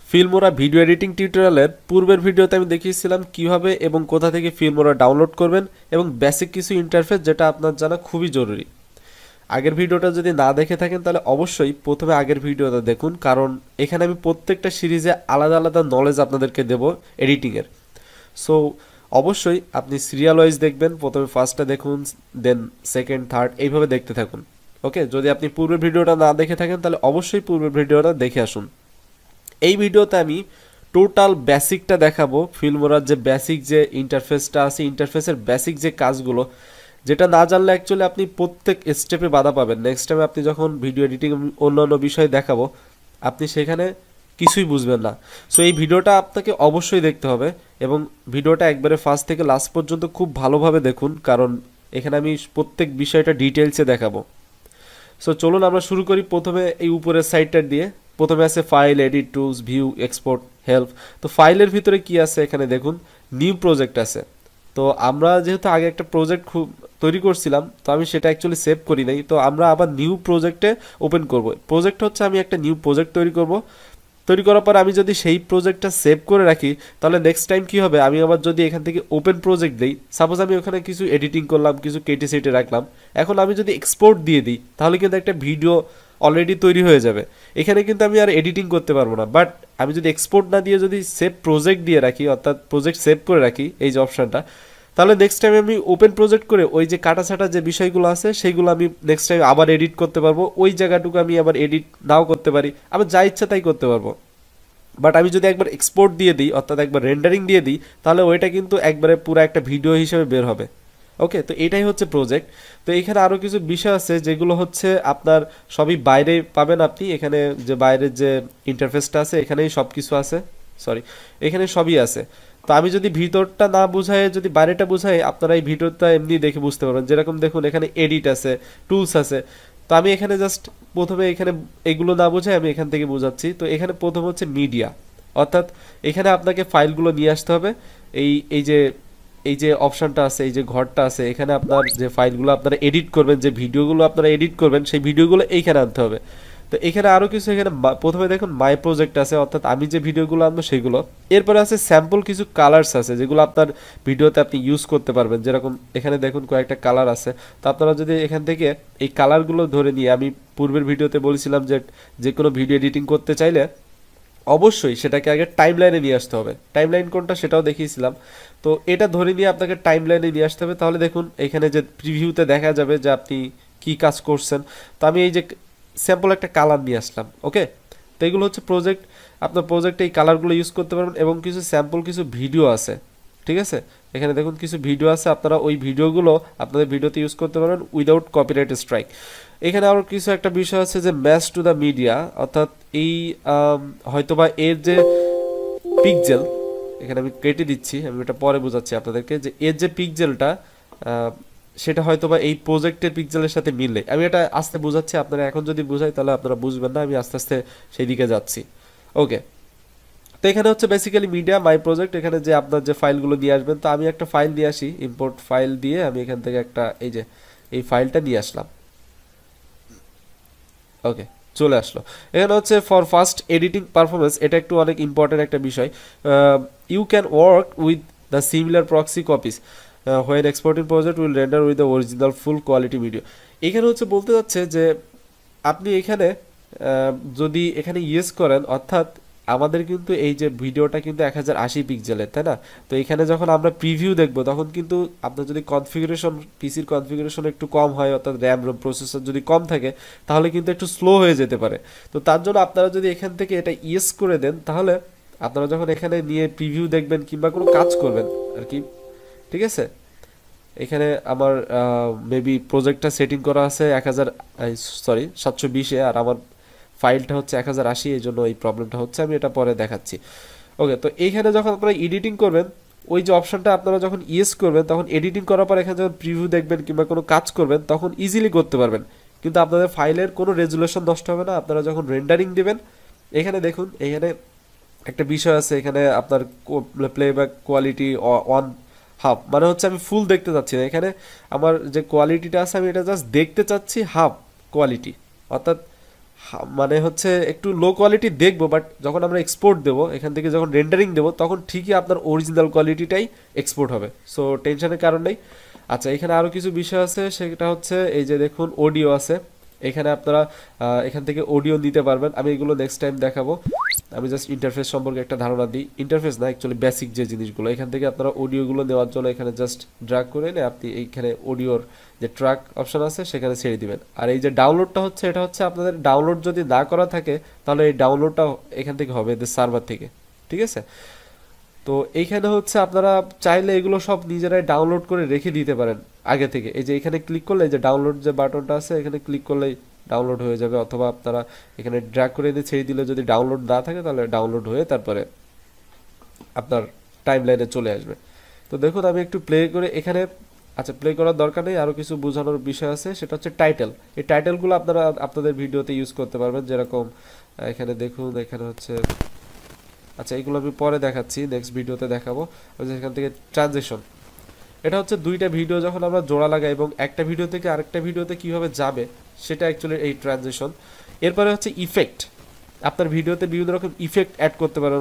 Filmora video editing টিউটোরিয়ালের পূর্বের ভিডিওতে আমি দেখিয়েছিলাম কিভাবে এবং কোথা থেকে ফিল্মোরা ডাউনলোড করবেন এবং বেসিক কিছু ইন্টারফেস যেটা আপনার জানা খুবই জরুরি। আগের ভিডিওটা যদি না দেখে থাকেন তাহলে অবশ্যই প্রথমে আগের ভিডিওটা দেখুন, কারণ এখানে আমি প্রত্যেকটা সিরিজে আলাদা আলাদা নলেজ আপনাদেরকে দেব এডিটিংয়ের। সো অবশ্যই আপনি সিরিয়াল ওয়াইজ দেখবেন, প্রথমে ফার্স্টটা দেখুন, দেন সেকেন্ড, থার্ড, এইভাবে দেখতে থাকুন। ওকে, যদি আপনি পূর্বের ভিডিওটা না দেখে থাকেন তাহলে অবশ্যই পূর্বের ভিডিওটা দেখে আসুন। এই ভিডিওতে আমি টোটাল বেসিকটা দেখাবো, ফিল্মোরার যে বেসিক যে ইন্টারফেসটা আছে, ইন্টারফেসের বেসিক যে কাজগুলো, যেটা না জানলে অ্যাকচুয়ালি আপনি প্রত্যেক স্টেপে বাধা পাবেন। নেক্সট টাইমে আপনি যখন ভিডিও এডিটিং অন্যান্য বিষয় দেখাবো, আপনি সেখানে কিছুই বুঝবেন না। সো এই ভিডিওটা আপনাকে অবশ্যই দেখতে হবে এবং ভিডিওটা একবারে ফার্স্ট থেকে লাস্ট পর্যন্ত খুব ভালোভাবে দেখুন, কারণ এখানে আমি প্রত্যেক বিষয়টা ডিটেলসে দেখাবো। সো চলুন আমরা শুরু করি প্রথমে এই উপরের সাইডটা দিয়ে। প্রথমে আছে file, edit, tools, view, export, help. তো ফাইলের ভিতরে কি আছে এখানে দেখুন, নিউ প্রজেক্ট আছে। তো আমরা যেহেতু আগে একটা প্রজেক্ট তৈরি করছিলাম, তো আমি সেটা অ্যাকচুয়ালি সেভ করি নাই, তো আমরা আবার নিউ প্রজেক্টে ওপেন করব। প্রজেক্ট হচ্ছে আমি একটা নিউ প্রজেক্ট তৈরি করব। তৈরি করার পর আমি যদি সেই প্রজেক্টটা সেভ করে রাখি, তাহলে নেক্সট টাইম কি হবে, আমি আবার যদি এখান থেকে ওপেন প্রজেক্ট দিই, সাপোজ আমি ওখানে কিছু এডিটিং করলাম, কিছু কেটে সেটে রাখলাম, এখন আমি যদি এক্সপোর্ট দিয়ে দিই তাহলে কিন্তু একটা ভিডিও অলরেডি তৈরি হয়ে যাবে। এখানে কিন্তু আমি আর এডিটিং করতে পারবো না। বাট আমি যদি এক্সপোর্ট না দিয়ে যদি সেভ প্রজেক্ট দিয়ে রাখি, অর্থাৎ প্রজেক্ট সেভ করে রাখি, এই যে অপশানটা, তাহলে নেক্সট টাইম আমি ওপেন প্রজেক্ট করে ওই যে কাটাছাটা যে বিষয়গুলো আছে সেগুলো আমি নেক্সট টাইম আবার এডিট করতে পারবো। ওই জায়গাটুকু আমি আবার এডিট নাও করতে পারি, আবার যা ইচ্ছা তাই করতে পারবো। বাট আমি যদি একবার এক্সপোর্ট দিয়ে দিই, অর্থাৎ একবার রেন্ডারিং দিয়ে দিই, তাহলে ওইটা কিন্তু একবারে পুরো একটা ভিডিও হিসেবে বের হবে। ওকে, তো এটাই হচ্ছে প্রজেক্ট। তো এখানে আরও কিছু বিষয় আছে যেগুলো হচ্ছে আপনার সবই বাইরে পাবেন আপনি। এখানে যে বাইরের যে ইন্টারফেসটা আছে এখানেই সব কিছু আছে, সরি, এখানে সবই আছে। তো আমি যদি ভিতরটা না বুঝাই, যদি বাইরেটা বুঝাই, আপনারা এই ভিতরটা এমনি দেখে বুঝতে পারবেন। যেরকম দেখুন এখানে এডিট আছে, টুলস আছে। তো আমি এখানে জাস্ট প্রথমে এখানে এগুলো না বুঝাই আমি এখান থেকে বোঝাচ্ছি। তো এখানে প্রথম হচ্ছে মিডিয়া, অর্থাৎ এখানে আপনাকে ফাইলগুলো নিয়ে আসতে হবে। এই এই যে এই যে অপশনটা আছে, এই যে ঘরটা আছে, এখানে আপনার যে ফাইলগুলো আপনারা এডিট করবেন, যে ভিডিওগুলো আপনারা এডিট করবেন, সেই ভিডিওগুলো এইখানে আনতে হবে। তো এখানে আরও কিছু, এখানে প্রথমে দেখুন মাই প্রজেক্ট আছে, অর্থাৎ আমি যে ভিডিওগুলো আনবো সেগুলো। এরপরে আছে স্যাম্পল কিছু কালার্স আছে যেগুলো আপনার ভিডিওতে আপনি ইউজ করতে পারবেন। যেরকম এখানে দেখুন কয়েকটা কালার আছে। তো আপনারা যদি এখান থেকে এই কালারগুলো ধরে নিয়ে, আমি পূর্বের ভিডিওতে বলেছিলাম যে যে কোনো ভিডিও এডিটিং করতে চাইলে অবশ্যই সেটাকে আগে টাইমলাইনে নিয়ে আসতে হবে। টাইমলাইন কোনটা সেটাও দেখিয়েছিলাম। তো এটা ধরে নিয়ে আপনাকে টাইমলাইনে নিয়ে আসতে হবে। তাহলে দেখুন এখানে যে প্রিভিউতে দেখা যাবে যে আপনি কি কাজ করছেন। তো আমি এই যে স্যাম্পল একটা কালার নিয়ে আসলাম। ওকে, তো এগুলো হচ্ছে প্রজেক্ট। আপনার প্রজেক্টে এই কালারগুলো ইউজ করতে পারবেন এবং কিছু স্যাম্পল কিছু ভিডিও আছে, ঠিক আছে। এখানে দেখুন কিছু ভিডিও আছে, আপনারা ওই ভিডিওগুলো আপনাদের ভিডিওতে ইউজ করতে পারবেন উইদাউট কপিরাইট স্ট্রাইক। এখানে আরও কিছু একটা বিষয় আছে যে ম্যাচ টু দ্য মিডিয়া, অর্থাৎ এই হয়তোবা এর যে পিকজেল, এখানে আমি কেটে দিচ্ছি, আমি এটা পরে বোঝাচ্ছি আপনাদেরকে, যে এর যে পিকজেলটা সেটা হয়তোবা এই প্রজেক্টের পিকজেলের সাথে মিললে, আমি এটা আস্তে বোঝাচ্ছি। আপনারা এখন যদি বোঝাই তাহলে আপনারা বুঝবেন না, আমি আস্তে আস্তে সেই দিকে যাচ্ছি। ওকে, তো এখানে হচ্ছে বেসিক্যালি মিডিয়া, মাই প্রজেক্ট, এখানে যে আপনার যে ফাইলগুলো নিয়ে আসবেন। তো আমি একটা ফাইল নিয়ে আসি, ইম্পোর্ট ফাইল দিয়ে আমি এখান থেকে একটা এই যে এই ফাইলটা নিয়ে আসলাম। ওকে, চলে আসলো। এখানে হচ্ছে ফর ফাস্ট এডিটিং পারফরমেন্স, এটা একটু অনেক ইম্পর্টেন্ট একটা বিষয়। You can work with the similar proxy copies when exporting project will render with the original full quality video. এখানে হচ্ছে বলতে যাচ্ছে যে আপনি এখানে যদি এখানে ইয়েস করেন, অর্থাৎ আমাদের কিন্তু এই যে ভিডিওটা কিন্তু 1080 পিক্সেলের, তাই না। তো এখানে যখন আমরা প্রিভিউ দেখব তখন কিন্তু আপনার যদি কনফিগারেশন, পিসির কনফিগারেশন একটু কম হয়, অর্থাৎ র্যাম রোম প্রসেসর যদি কম থাকে, তাহলে কিন্তু একটু স্লো হয়ে যেতে পারে। তো তার জন্য আপনারা যদি এখান থেকে এটা ইয়েস করে দেন, তাহলে আপনারা যখন এখানে নিয়ে প্রিভিউ দেখবেন কিংবা কোনো কাজ করবেন আর কি, ঠিক আছে। এখানে আমার মেবি প্রজেক্টটা সেটিং করা আছে 720-এ, আর আমার ফাইলটা হচ্ছে 1080, এই জন্য এই প্রবলেমটা হচ্ছে। আমি এটা পরে দেখাচ্ছি। ওকে, তো এইখানে যখন আপনারা এডিটিং করবেন, ওই যে অপশনটা আপনারা যখন ইয়েস করবেন, তখন এডিটিং করার পর এখানে যখন প্রিভিউ দেখবেন কিংবা কোনো কাজ করবেন তখন ইজিলি করতে পারবেন, কিন্তু আপনাদের ফাইলের কোনো রেজুলেশন নষ্ট হবে না। আপনারা যখন রেন্ডারিং দেবেন, এখানে দেখুন এখানে একটা বিষয় আছে, এখানে আপনার প্লেব্যাক কোয়ালিটি অন হাফ, মানে হচ্ছে আমি ফুল দেখতে চাচ্ছি না। এখানে আমার যে কোয়ালিটিটা আছে আমি এটা জাস্ট দেখতে চাচ্ছি হাফ কোয়ালিটি, অর্থাৎ মানে হচ্ছে একটু লো কোয়ালিটি দেখবো, বাট যখন আমরা এক্সপোর্ট দেবো এখান থেকে, যখন রেন্ডারিং দেবো তখন ঠিকই আপনার অরিজিনাল কোয়ালিটিটাই এক্সপোর্ট হবে। সো টেনশনের কারণ নেই। আচ্ছা, এখানে আরও কিছু বিষয় আছে, সেটা হচ্ছে এই যে দেখুন অডিও আছে। এখানে আপনারা এখান থেকে অডিও নিতে পারবেন। আমি এগুলো নেক্সট টাইম দেখাবো। আমি জাস্ট ইন্টারফেস সম্পর্কে একটা ধারণা দিই। ইন্টারফেস না, অ্যাকচুয়ালি বেসিক যে জিনিসগুলো, এখান থেকে আপনারা অডিওগুলো নেওয়ার জন্য এখানে জাস্ট ড্র্যাগ করে নিয়ে আপনি এইখানে অডিওর যে ট্র্যাক অপশন আছে সেখানে ছেড়ে দিবেন। আর এই যে ডাউনলোডটা হচ্ছে, এটা হচ্ছে আপনাদের ডাউনলোড যদি না করা থাকে তাহলে এই ডাউনলোডটা এখান থেকে হবে, এদের সার্ভার থেকে। ঠিক আছে? তো এইখানে হচ্ছে আপনারা চাইলে এগুলো সব নিজেরাই ডাউনলোড করে রেখে দিতে পারেন আগে থেকে। এই যে এখানে ক্লিক করলে, এই যে ডাউনলোড যে বাটনটা আছে এখানে ক্লিক করলেই ডাউনলোড হয়ে যাবে, অথবা আপনারা এখানে ড্র্যাগ করে দিয়ে ছেড়ে দিলে যদি ডাউনলোড না থাকে তাহলে ডাউনলোড হয়ে তারপরে আপনার টাইম লাইনে চলে আসবে। তো দেখুন আমি একটু প্লে করে এখানে, আচ্ছা প্লে করার দরকার নেই, আরও কিছু বোঝানোর বিষয় আছে, সেটা হচ্ছে টাইটেল। এই টাইটেলগুলো আপনারা আপনাদের ভিডিওতে ইউজ করতে পারবেন, যেরকম এখানে দেখুন, এখানে হচ্ছে, আচ্ছা এইগুলো আমি পরে দেখাচ্ছি, নেক্সট ভিডিওতে দেখাবো। ওই যে এখান থেকে ট্রানজিশন, এটা হচ্ছে দুইটা ভিডিও যখন আমরা জোড়া লাগাই এবং একটা ভিডিও থেকে আরেকটা ভিডিওতে কিভাবে যাবে সেটা অ্যাকচুয়ালি এই ট্রানজিশন। এরপরে হচ্ছে ইফেক্ট, আপনার ভিডিওতে বিভিন্ন রকম ইফেক্ট অ্যাড করতে পারেন।